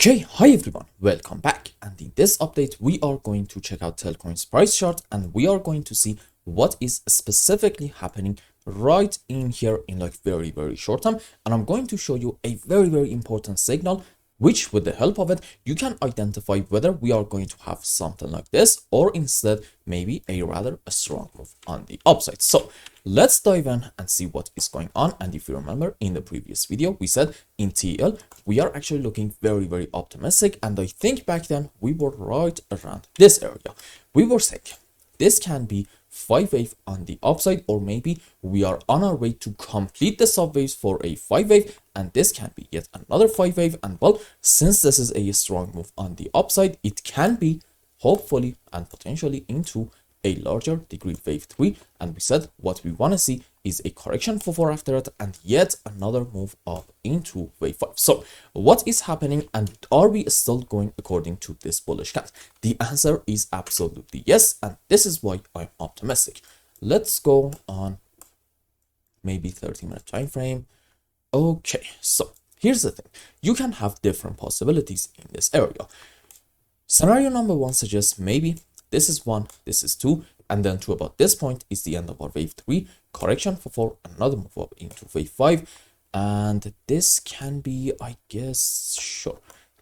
Okay, hi everyone, welcome back, and in this update we are going to check out Telcoin's price chart and we are going to see what is specifically happening right in here in like very short time. And I'm going to show you a very important signal which, with the help of it, you can identify whether we are going to have something like this or instead maybe a rather strong move on the upside. So let's dive in and see what is going on. And if you remember, in the previous video we said in TL we are actually looking very optimistic, and I think back then we were right around this area. We were saying this can be 5 wave on the upside, or maybe we are on our way to complete the sub waves for a 5 wave, and this can be yet another 5 wave. And well, since this is a strong move on the upside, it can be hopefully and potentially into a larger degree wave 3, and we said what we want to see is a correction for 4 after it and yet another move up into wave 5. So what is happening, and are we still going according to this bullish cat? The answer is absolutely yes, and this is why I'm optimistic. Let's go on maybe 30-minute time frame. Okay, so here's the thing, you can have different possibilities in this area. Scenario number 1 suggests maybe this is 1, this is 2, and then to about this point is the end of our wave 3, correction for 4, another move up into wave 5, and this can be, I guess, sure,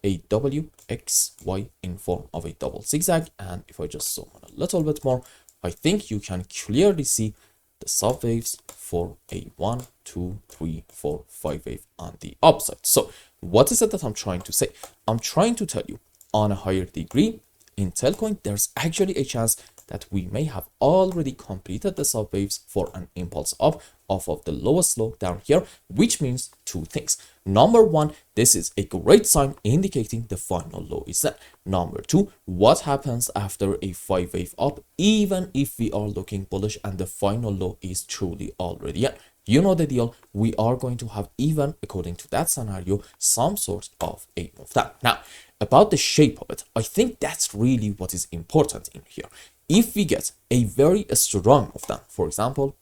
a WXY in form of a double zigzag. And if I just zoom on a little bit more, I think you can clearly see the sub waves for a 1, 2, 3, 4, 5 wave on the upside. So what is it that I'm trying to say? I'm trying to tell you, on a higher degree, in Telcoin, there's actually a chance that we may have already completed the sub waves for an impulse up off of the lowest low down here, which means two things. Number one, this is a great sign indicating the final low is set. Number two, what happens after a 5 wave up, even if we are looking bullish and the final low is truly already in? You know the deal, we are going to have, even according to that scenario, some sort of a move down. Now, about the shape of it, I think that's really what is important in here. If we get a very strong move down, for example,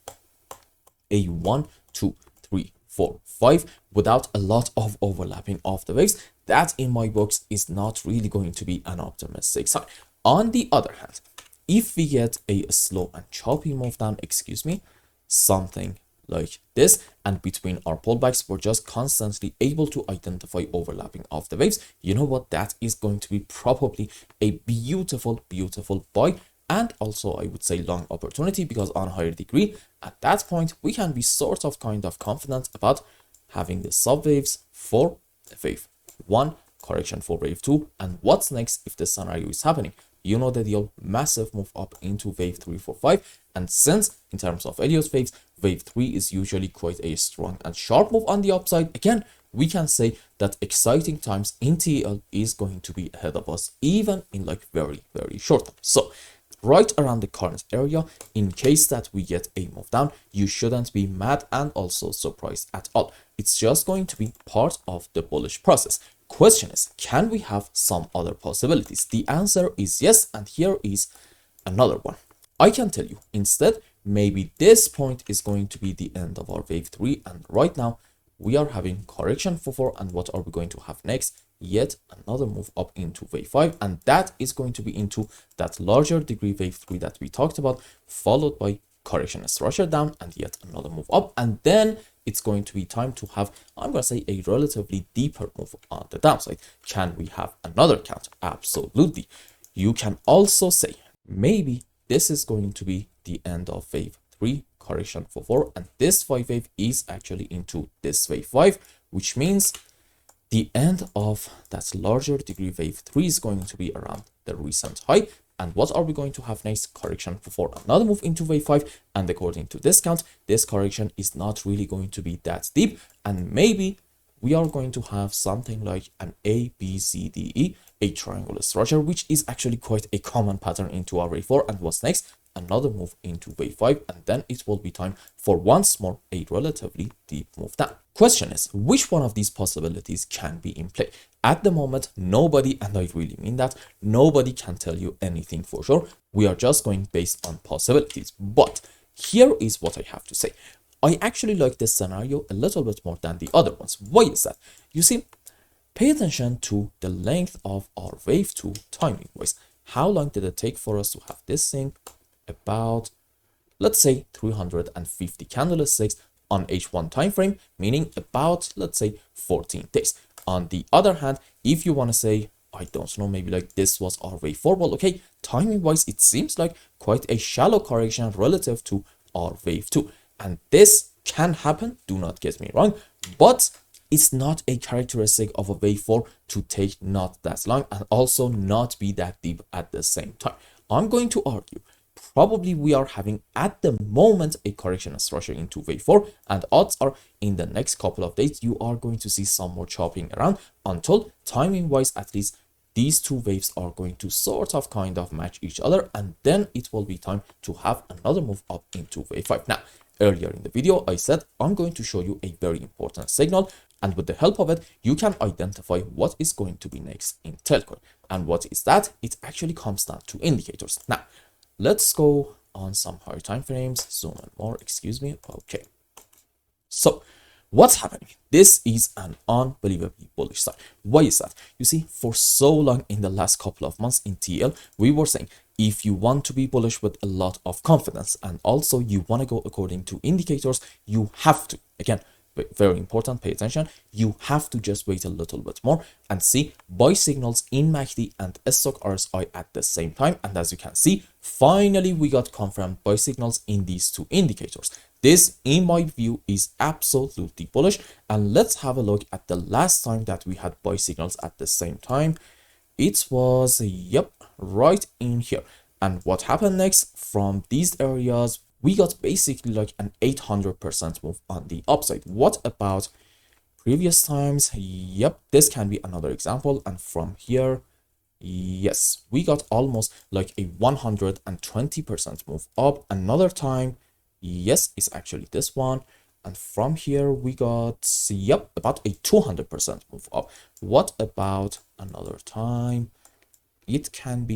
a 1, 2, 3, 4, 5, without a lot of overlapping of the waves, that in my books is not really going to be an optimistic sign. On the other hand, if we get a slow and choppy move down, something like this, and between our pullbacks we're just constantly able to identify overlapping of the waves, you know what, that is going to be probably a beautiful buy, and also I would say long opportunity, because on a higher degree at that point we can be sort of kind of confident about having the sub waves for wave 1, correction for wave 2, and what's next if this scenario is happening. You know the deal, massive move up into wave 3, 4, 5. And since in terms of Elliott waves, wave 3 is usually quite a strong and sharp move on the upside, again, we can say that exciting times in TL is going to be ahead of us, even in like very short time. So right around the current area, in case that we get a move down, you shouldn't be mad and also surprised at all. It's just going to be part of the bullish process. Question is, can we have some other possibilities? The answer is yes, and here is another one. I can tell you instead, maybe this point is going to be the end of our wave 3, and right now we are having correction for 4, and what are we going to have next? Yet another move up into wave 5, and that is going to be into that larger degree wave 3 that we talked about, followed by correction structure down and yet another move up, and then it's going to be time to have, I'm going to say, a relatively deeper move on the downside. Can we have another count? Absolutely. You can also say maybe this is going to be the end of wave 3, correction for 4, and this 5 wave is actually into this wave 5, which means the end of that larger degree wave 3 is going to be around the recent high. And what are we going to have next? Correction for 4, another move into wave 5, and according to this count, this correction is not really going to be that deep, and maybe we are going to have something like an A, B, C, D, E, a triangular structure, which is actually quite a common pattern into our wave 4. And what's next? Another move into wave 5, and then it will be time for once more a relatively deep move down. Question is, which one of these possibilities can be in play? At the moment, nobody, and I really mean that, nobody can tell you anything for sure. We are just going based on possibilities. But here is what I have to say. I actually like this scenario a little bit more than the other ones. Why is that? You see, pay attention to the length of our wave 2 timing wise. How long did it take for us to have this thing? About, let's say, 350 candlesticks on H1 time frame, meaning about, let's say, 14 days. On the other hand, if you want to say, I don't know, maybe like this was our wave 4, well, okay, timing wise, it seems like quite a shallow correction relative to our wave 2. And this can happen, do not get me wrong, but it's not a characteristic of a wave 4 to take not that long and also not be that deep at the same time. I'm going to argue probably we are having at the moment a correction structure into wave 4, and odds are in the next couple of days you are going to see some more chopping around until timing wise at least these two waves are going to sort of kind of match each other, and then it will be time to have another move up into wave 5. Now, earlier in the video, I said I'm going to show you a very important signal, and with the help of it, you can identify what is going to be next in Telcoin. And what is that? It actually comes down to indicators. Now, let's go on some higher time frames, zoom in more, excuse me. Okay. So, what's happening? This is an unbelievably bullish sign. Why is that? You see, for so long in the last couple of months in TL, we were saying if you want to be bullish with a lot of confidence and also you want to go according to indicators, you have to, again, very important, pay attention, you have to just wait a little bit more and see buy signals in MACD and stock RSI at the same time. And as you can see, finally we got confirmed buy signals in these two indicators. This, in my view, is absolutely bullish. And let's have a look at the last time that we had buy signals at the same time. It was, yep, right in here. And what happened next? From these areas, we got basically like an 800% move on the upside. What about previous times? Yep, this can be another example. And from here, yes, we got almost like a 120% move up. Another time, yes, it's actually this one. And from here, we got, yep, about a 200% move up. What about another time? It can be,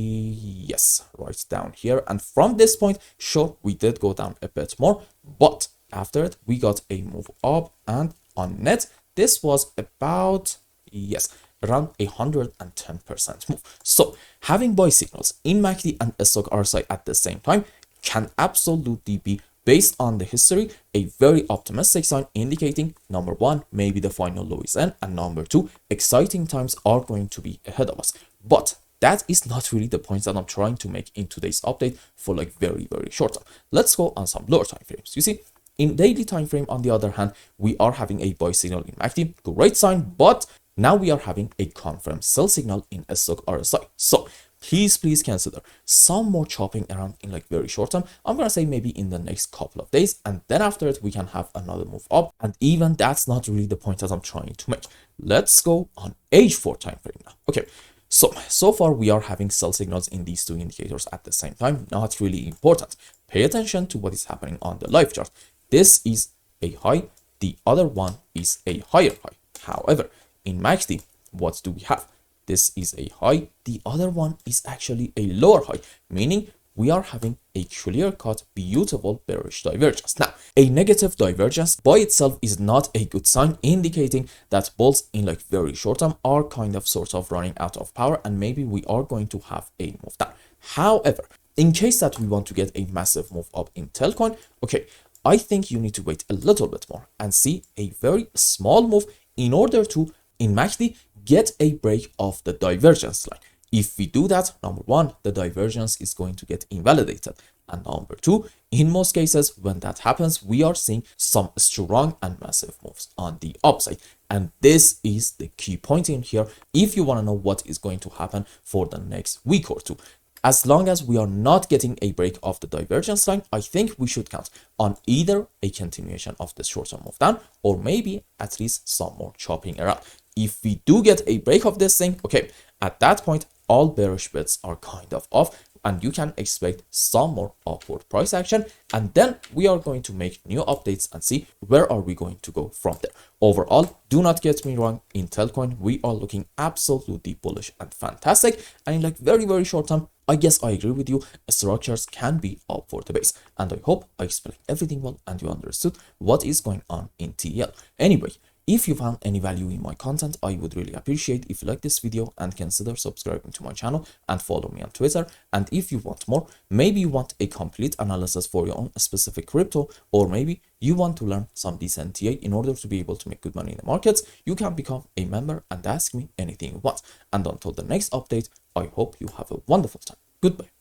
yes, right down here. And from this point, sure, we did go down a bit more, but after it, we got a move up, and on net, this was about, yes, around 110% move. So having buy signals in MACD and stock RSI at the same time can absolutely be, based on the history, a very optimistic sign indicating, number one, maybe the final low is in, and number two, exciting times are going to be ahead of us. But that is not really the point that I'm trying to make in today's update for like very, very short term. Let's go on some lower time frames. You see, in daily time frame, on the other hand, we are having a buy signal in MACD, great sign, but now we are having a confirmed sell signal in stock RSI. So please consider some more chopping around in like very short term. I'm gonna say maybe in the next couple of days, and then after it we can have another move up, and even that's not really the point that I'm trying to make. Let's go on H4 time frame now. Okay, so far we are having sell signals in these two indicators at the same time. Not really important. Pay attention to what is happening on the live chart. This is a high, the other one is a higher high. However, in MACD, what do we have? This is a high, the other one is actually a lower high, meaning we are having a clear-cut, beautiful bearish divergence. Now, a negative divergence by itself is not a good sign, indicating that bulls in like very short term are kind of sort of running out of power, and maybe we are going to have a move down. However, in case that we want to get a massive move up in Telcoin, okay, I think you need to wait a little bit more and see a very small move in order to, in MACD, get a break of the divergence line. If we do that, number one, the divergence is going to get invalidated. And number two, in most cases, when that happens, we are seeing some strong and massive moves on the upside. And this is the key point in here if you want to know what is going to happen for the next week or two. As long as we are not getting a break of the divergence line, I think we should count on either a continuation of the short-term move down or maybe at least some more chopping around. If we do get a break of this thing, okay, at that point, all bearish bets are kind of off and you can expect some more upward price action. And then we are going to make new updates and see where are we going to go from there. Overall, do not get me wrong, in Telcoin, we are looking absolutely bullish and fantastic. And in like very, very short term, I guess I agree with you, structures can be up for the base. And I hope I explained everything well and you understood what is going on in TL. Anyway, If you found any value in my content, I would really appreciate if you like this video and consider subscribing to my channel and follow me on Twitter. And if you want more, maybe you want a complete analysis for your own specific crypto, or maybe you want to learn some decent TA in order to be able to make good money in the markets, you can become a member and ask me anything you want. And until the next update, I hope you have a wonderful time. Goodbye.